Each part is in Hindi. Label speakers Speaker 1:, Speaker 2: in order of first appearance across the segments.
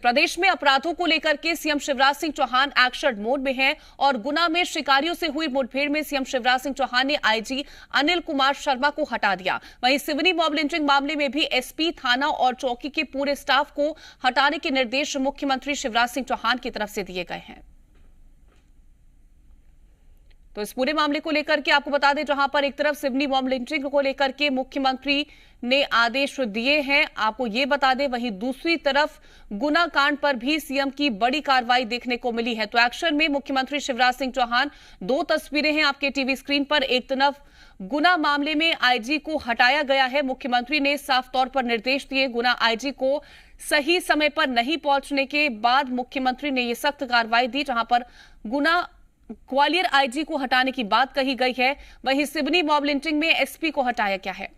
Speaker 1: प्रदेश में अपराधों को लेकर के CM Shivraj Singh Chouhan action mode में हैं और गुना में शिकारियों से हुई मुठभेड़ में सीएम शिवराज सिंह चौहान ने आईजी अनिल कुमार शर्मा को हटा दिया। वहीं सिवनी मॉब लिंचिंग मामले में भी एसपी, थाना और चौकी के पूरे स्टाफ को हटाने के निर्देश मुख्यमंत्री शिवराज सिंह चौहान की तरफ से दिए गए हैं। तो इस पूरे मामले को लेकर के आपको बता दें, जहां पर एक तरफ सिवनी मॉब लिंचिंग को लेकर के मुख्यमंत्री ने आदेश दिए हैं, आपको ये बता दें, वहीं दूसरी तरफ गुना कांड पर भी सीएम की बड़ी कार्रवाई देखने को मिली है। तो एक्शन में मुख्यमंत्री शिवराज सिंह चौहान, दो तस्वीरें हैं आपके टीवी स्क्रीन पर। एक तरफ गुना मामले में आईजी को हटाया गया है। मुख्यमंत्री ने साफ तौर पर निर्देश दिए। गुना आईजी को सही समय पर नहीं पहुंचने के बाद मुख्यमंत्री ने यह सख्त कार्रवाई दी, जहां पर गुना ग्वालियर आईजी को हटाने की बात कही गई है। वहीं सिवनी मॉब लिंचिंग में एसपी को हटाया गया है।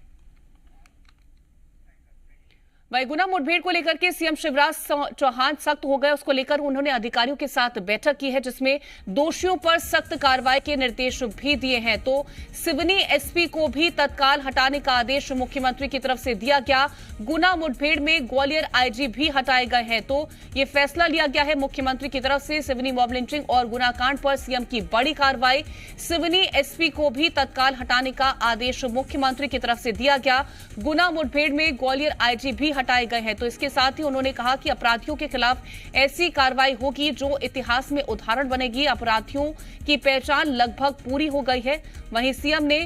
Speaker 1: वहीं गुना मुठभेड़ को लेकर के सीएम शिवराज चौहान सख्त हो गए, उसको लेकर उन्होंने अधिकारियों के साथ बैठक की है, जिसमें दोषियों पर सख्त कार्रवाई के निर्देश भी दिए हैं। तो सिवनी एसपी को भी तत्काल हटाने का आदेश मुख्यमंत्री की तरफ से दिया गया। गुना मुठभेड़ में ग्वालियर आईजी भी हटाए गए हैं। तो यह फैसला लिया गया है मुख्यमंत्री की तरफ से। सिवनी मॉब लिंचिंग और गुना कांड पर सीएम की बड़ी कार्रवाई, सिवनी एसपी को भी तत्काल हटाने का आदेश मुख्यमंत्री की तरफ से दिया गया। गुना मुठभेड़ में ग्वालियर आईजी भी हटाए गए हैं। तो इसके साथ ही उन्होंने कहा कि अपराधियों के खिलाफ ऐसी कार्रवाई होगी जो इतिहास में उदाहरण बनेगी। अपराधियों की पहचान लगभग पूरी हो गई है। वहीं सीएम ने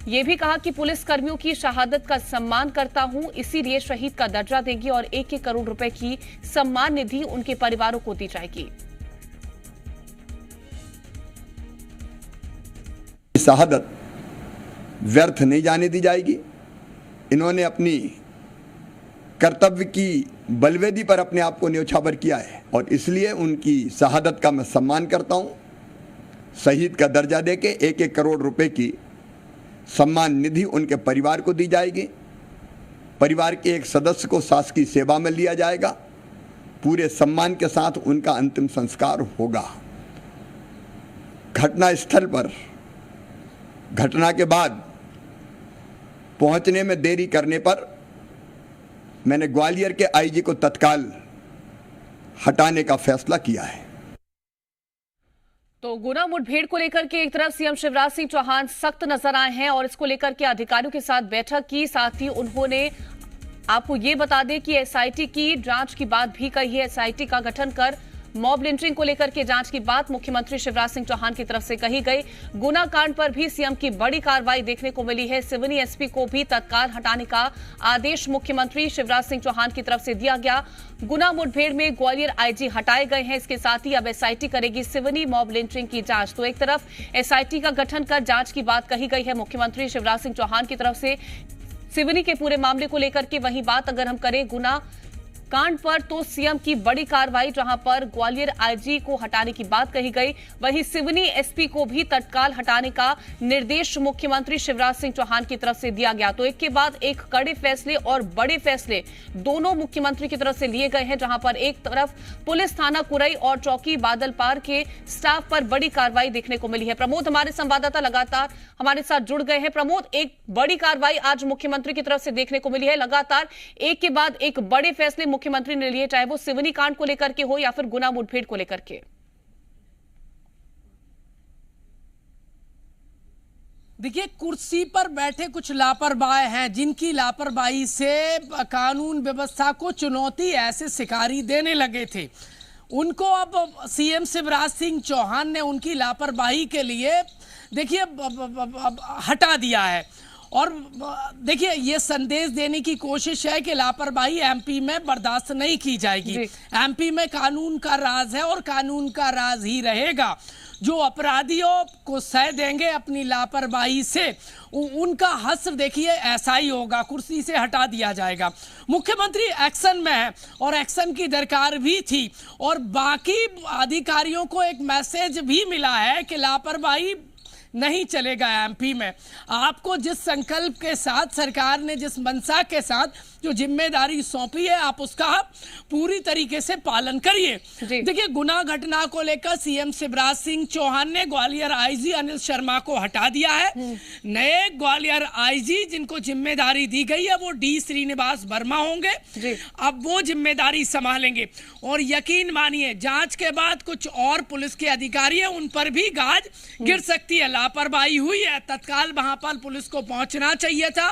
Speaker 1: यह भी कहा कि पुलिस कर्मियों की शहादत का सम्मान करता हूं, इसीलिए शहीद का दर्जा देंगे और 1-1 करोड़ रुपए की सम्मान निधि उनके परिवारों को दी जाएगी।
Speaker 2: शहादत व्यर्थ नहीं जाने दी जाएगी। इन्होंने अपनी कर्तव्य की बलवेदी पर अपने आप को न्यौछावर किया है और इसलिए उनकी शहादत का मैं सम्मान करता हूं। शहीद का दर्जा देके 1-1 करोड़ रुपए की सम्मान निधि उनके परिवार को दी जाएगी। परिवार के एक सदस्य को शासकीय सेवा में लिया जाएगा। पूरे सम्मान के साथ उनका अंतिम संस्कार होगा। घटना स्थल पर घटना के बाद पहुंचने में देरी करने पर मैंने ग्वालियर के आईजी को तत्काल हटाने का फैसला किया है।
Speaker 1: तो गुना मुठभेड़ को लेकर के एक तरफ सीएम शिवराज सिंह चौहान सख्त नजर आए हैं और इसको लेकर के अधिकारियों के साथ बैठक की। साथ ही उन्होंने आपको ये बता दें कि एसआईटी की जांच की बात भी कही है। एसआईटी का गठन कर मॉब लिंचिंग को लेकर के जांच की बात मुख्यमंत्री शिवराज सिंह चौहान की तरफ से कही गई। गुना कांड पर भी सीएम की बड़ी कार्रवाई देखने को मिली है। सिवनी एसपी को भी तत्काल हटाने का आदेश मुख्यमंत्री शिवराज सिंह चौहान की तरफ से दिया गया। गुना मुठभेड़ में ग्वालियर आईजी हटाए गए हैं। इसके साथ ही अब एसआईटी करेगी सिवनी मॉब लिंचिंग की जांच। तो एक तरफ एसआईटी का गठन कर जांच की बात कही गई है मुख्यमंत्री शिवराज सिंह चौहान की तरफ से सिवनी के पूरे मामले को लेकर के। वहीं बात अगर हम करें गुना कांड पर, तो सीएम की बड़ी कार्रवाई, जहां पर ग्वालियर आईजी को हटाने की बात कही गई। वहीं सिवनी एसपी को भी तत्काल हटाने का निर्देश मुख्यमंत्री शिवराज सिंह चौहान की तरफ से दिया गया। तो एक के बाद एक कड़े फैसले और बड़े फैसले दोनों मुख्यमंत्री की तरफ से लिए गए हैं, जहां पर एक तरफ पुलिस थाना कुरई और चौकी बादलपार के स्टाफ पर बड़ी कार्रवाई देखने को मिली है। प्रमोद, हमारे संवाददाता लगातार हमारे साथ जुड़ गए हैं। प्रमोद, एक बड़ी कार्रवाई आज मुख्यमंत्री की तरफ से देखने को मिली है। लगातार एक के बाद एक बड़े फैसले मुख्यमंत्री ने लिए, चाहे वो सिवनी कांड को लेकर के हो या फिर गुना मुठभेड़ को लेकर के।
Speaker 3: देखिए, कुर्सी पर बैठे कुछ लापरवाह हैं, जिनकी लापरवाही से कानून व्यवस्था को चुनौती ऐसे शिकारी देने लगे थे। उनको अब सीएम शिवराज सिंह चौहान ने उनकी लापरवाही के लिए देखिए हटा दिया है और देखिए ये संदेश देने की कोशिश है कि लापरवाही एमपी में बर्दाश्त नहीं की जाएगी। एमपी में कानून का राज है और कानून का राज ही रहेगा। जो अपराधियों को सह देंगे अपनी लापरवाही से, उनका हश्र देखिए ऐसा ही होगा, कुर्सी से हटा दिया जाएगा। मुख्यमंत्री एक्शन में है और एक्शन की दरकार भी थी और बाकी अधिकारियों को एक मैसेज भी मिला है कि लापरवाही नहीं चलेगा एमपी में। आपको जिस संकल्प के साथ सरकार ने, जिस मंशा के साथ जो जिम्मेदारी सौंपी है आप उसका पूरी तरीके से पालन करिए। देखिए, गुना घटना को लेकर सीएम शिवराज सिंह चौहान ने ग्वालियर आईजी अनिल शर्मा को हटा दिया है। नए ग्वालियर आईजी जिनको जिम्मेदारी दी गई है वो डी श्रीनिवास वर्मा होंगे। अब वो जिम्मेदारी संभालेंगे और यकीन मानिए जांच के बाद कुछ और पुलिस के अधिकारी हैं उन पर भी गाज गिर सकती है। लापरवाही हुई है, तत्काल वहां पर पुलिस को पहुंचना चाहिए था,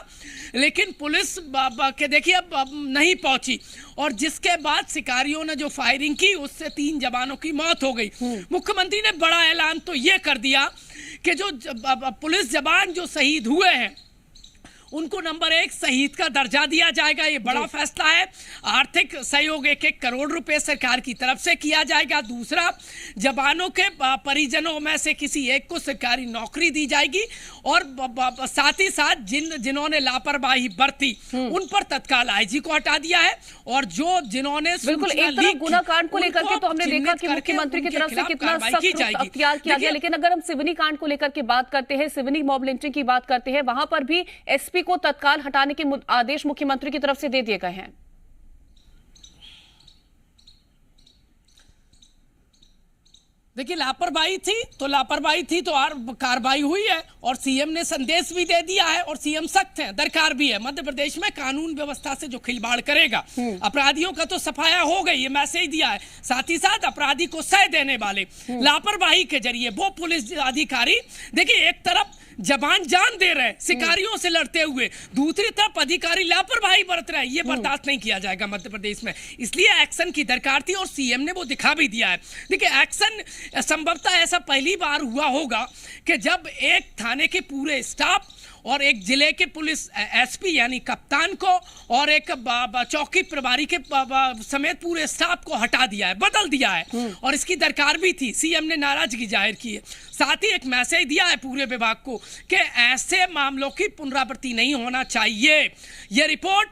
Speaker 3: लेकिन पुलिस के देखिए अब नहीं पहुंची और जिसके बाद शिकारियों ने जो फायरिंग की उससे 3 जवानों की मौत हो गई। मुख्यमंत्री ने बड़ा ऐलान तो ये कर दिया कि जो पुलिस जवान जो शहीद हुए हैं उनको नंबर 1 शहीद का दर्जा दिया जाएगा। ये बड़ा फैसला है। आर्थिक सहयोग 1-1 करोड़ रुपए सरकार की तरफ से किया जाएगा। दूसरा, जवानों के परिजनों में से किसी एक को सरकारी नौकरी दी जाएगी और साथ ही साथ जिन्होंने लापरवाही बरती उन पर तत्काल आईजी को हटा दिया है और जिन्होंने
Speaker 1: बिल्कुल एक तरफ गुना कांड को लेकर के तो हमने देखा कि मुख्यमंत्री की तरफ से कितना सख्त अख्तियार किया गया, लेकिन अगर हम सिवनी कांड को लेकर के बात करते हैं, सिवनी मॉब लिंचिंग की बात करते हैं, वहां पर भी एसपी को तत्काल हटाने के आदेश मुख्यमंत्री की तरफ से दे दिए गए हैं।
Speaker 3: देखिए, लापरवाही थी तो कार्रवाई हुई है और सीएम ने संदेश भी दे दिया है और सीएम सख्त है, दरकार भी है। मध्य प्रदेश में कानून व्यवस्था से जो खिलवाड़ करेगा अपराधियों का तो सफाया हो गई, ये मैसेज दिया है। साथ ही साथ अपराधी को सह देने वाले लापरवाही के जरिए वो पुलिस अधिकारी, देखिए एक तरफ जवान जान दे रहे हैं शिकारियों से लड़ते हुए, दूसरी तरफ अधिकारी लापरवाही बरत रहे हैं, ये बर्दाश्त नहीं किया जाएगा मध्य प्रदेश में। इसलिए एक्शन की दरकार थी और सीएम ने वो दिखा भी दिया है। देखिए, एक्शन संभवतः ऐसा पहली बार हुआ होगा कि जब एक थाने के पूरे स्टाफ और एक जिले के पुलिस एसपी यानी कप्तान को और एक चौकी प्रभारी के समेत पूरे स्टाफ को हटा दिया है, बदल दिया है और इसकी दरकार भी थी। सीएम ने नाराजगी जाहिर की है, साथ ही एक मैसेज दिया है पूरे विभाग को कि ऐसे मामलों की पुनरावृत्ति नहीं होना चाहिए। यह रिपोर्ट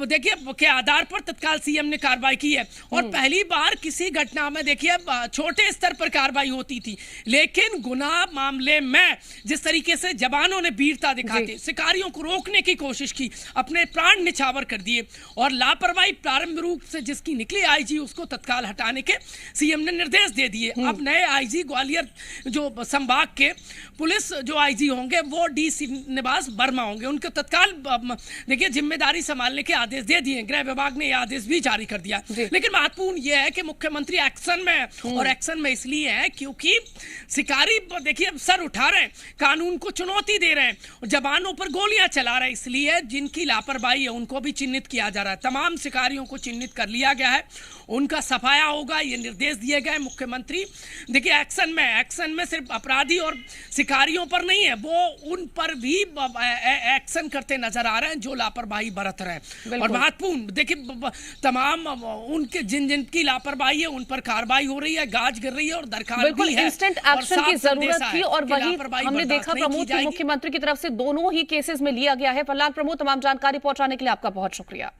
Speaker 3: देखिए के आधार पर तत्काल सीएम ने कार्रवाई की है और पहली बार किसी घटना में देखिए छोटे स्तर पर कार्रवाई होती थी, लेकिन गुनाह मामले में जिस तरीके से जवानों ने वीरता दिखाते, शिकारियों को रोकने की कोशिश की, अपने प्राण निछावर कर दिए और लापरवाही प्रारंभ रूप से जिसकी निकली आईजी उसको तत्काल हटाने के सीएम ने निर्देश दे दिए। अब नए आईजी ग्वालियर जो संभाग के पुलिस जो आईजी होंगे वो डी श्रीनिवास वर्मा होंगे। उनके तत्काल देखिए जिम्मेदारी संभालने के आदेश दे दिए। गृह विभाग ने यह आदेश भी जारी कर दिया। लेकिन महत्वपूर्ण यह है कि मुख्यमंत्री एक्शन में है और एक्शन में इसलिए है क्योंकि शिकारी देखिए सर उठा रहे हैं, कानून को चुनौती दे रहे हैं, जवानों पर गोलियां चला रहे हैं, इसलिए जिनकी लापरवाही है उनको भी चिन्हित किया जा रहा है। तमाम शिकारियों को चिन्हित कर लिया गया है, उनका सफाया होगा, ये निर्देश दिए गए मुख्यमंत्री। देखिए एक्शन में सिर्फ अपराधी और शिकारियों पर नहीं है, वो उन पर भी एक्शन करते नजर आ रहे हैं जो लापरवाही बरत रहे हैं। और महत्वपूर्ण देखिए तमाम उनके जिन की लापरवाही है उन पर कार्रवाई हो रही है, गाज गिर रही है और दरकार भी है।
Speaker 1: इंस्टेंट एक्शन की जरूरत थी और वही हमने देखा प्रमोद की मुख्यमंत्री की तरफ से दोनों ही केसेस में लिया गया है। फिलहाल प्रमोद, तमाम जानकारी पहुंचाने के लिए आपका बहुत शुक्रिया।